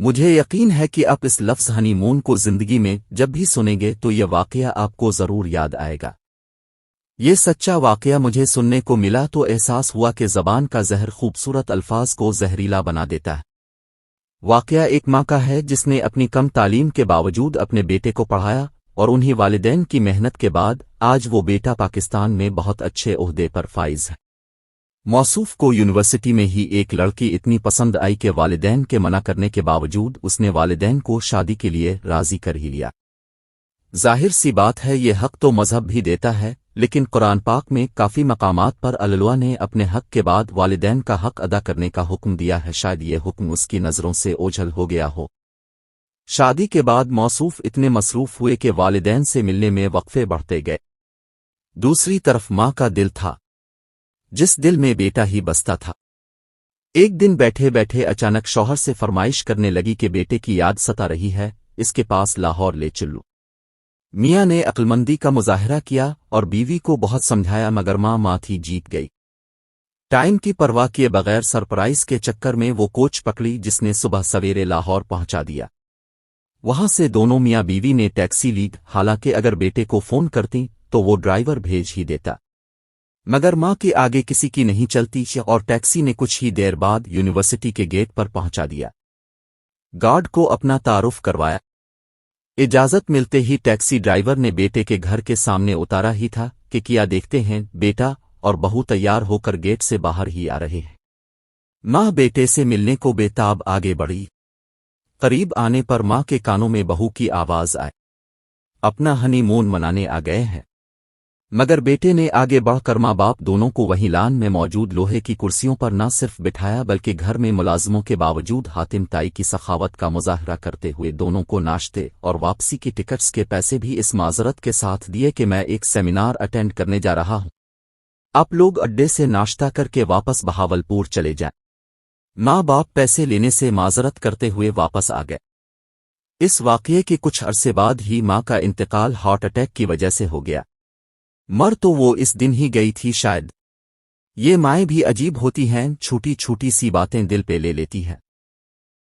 مجھے یقین ہے کہ آپ اس لفظ ہنی مون کو زندگی میں جب بھی سنیں گے تو یہ واقعہ آپ کو ضرور یاد آئے گا۔ یہ سچا واقعہ مجھے سننے کو ملا تو احساس ہوا کہ زبان کا زہر خوبصورت الفاظ کو زہریلا بنا دیتا ہے۔ واقعہ ایک ماں کا ہے جس نے اپنی کم تعلیم کے باوجود اپنے بیٹے کو پڑھایا، اور انہی والدین کی محنت کے بعد آج وہ بیٹا پاکستان میں بہت اچھے عہدے پر فائز ہے۔ موصوف کو یونیورسٹی میں ہی ایک لڑکی اتنی پسند آئی کہ والدین کے منع کرنے کے باوجود اس نے والدین کو شادی کے لیے راضی کر ہی لیا۔ ظاہر سی بات ہے یہ حق تو مذہب بھی دیتا ہے، لیکن قرآن پاک میں کافی مقامات پر اللہ نے اپنے حق کے بعد والدین کا حق ادا کرنے کا حکم دیا ہے۔ شاید یہ حکم اس کی نظروں سے اوجھل ہو گیا ہو۔ شادی کے بعد موصوف اتنے مصروف ہوئے کہ والدین سے ملنے میں وقفے بڑھتے گئے۔ دوسری طرف ماں کا دل تھا، جس دل میں بیٹا ہی بستا تھا۔ ایک دن بیٹھے بیٹھے اچانک شوہر سے فرمائش کرنے لگی کہ بیٹے کی یاد ستا رہی ہے، اس کے پاس لاہور لے چلو۔ میاں نے عقلمندی کا مظاہرہ کیا اور بیوی کو بہت سمجھایا، مگر ماں تھی جیت گئی۔ ٹائم کی پرواہ کیے بغیر سرپرائز کے چکر میں وہ کوچ پکڑی جس نے صبح سویرے لاہور پہنچا دیا۔ وہاں سے دونوں میاں بیوی نے ٹیکسی لی، حالانکہ اگر بیٹے کو فون کرتی تو وہ ڈرائیور بھیج ہی دیتا، مگر ماں کے آگے کسی کی نہیں چلتی اور ٹیکسی نے کچھ ہی دیر بعد یونیورسٹی کے گیٹ پر پہنچا دیا۔ گارڈ کو اپنا تعارف کروایا۔ اجازت ملتے ہی ٹیکسی ڈرائیور نے بیٹے کے گھر کے سامنے اتارا ہی تھا کہ کیا دیکھتے ہیں بیٹا اور بہو تیار ہو کر گیٹ سے باہر ہی آ رہے ہیں۔ ماں بیٹے سے ملنے کو بے تاب آگے بڑھی۔ قریب آنے پر ماں کے کانوں میں بہو کی آواز آئی، اپنا ہنی مون منانے آ گئے ہیں۔ مگر بیٹے نے آگے بڑھ کر ماں باپ دونوں کو وہیں لان میں موجود لوہے کی کرسیوں پر نہ صرف بٹھایا بلکہ گھر میں ملازموں کے باوجود حاتم تائی کی سخاوت کا مظاہرہ کرتے ہوئے دونوں کو ناشتے اور واپسی کی ٹکٹس کے پیسے بھی اس معذرت کے ساتھ دیے کہ میں ایک سیمینار اٹینڈ کرنے جا رہا ہوں، آپ لوگ اڈے سے ناشتہ کر کے واپس بہاولپور چلے جائیں۔ ماں باپ پیسے لینے سے معذرت کرتے ہوئے واپس آ گئے۔ اس واقعے کے کچھ عرصے بعد ہی ماں کا انتقال ہارٹ اٹیک کی وجہ سے ہو گیا۔ مر تو وہ اس دن ہی گئی تھی شاید۔ یہ مائیں بھی عجیب ہوتی ہیں، چھوٹی چھوٹی سی باتیں دل پہ لے لیتی ہیں۔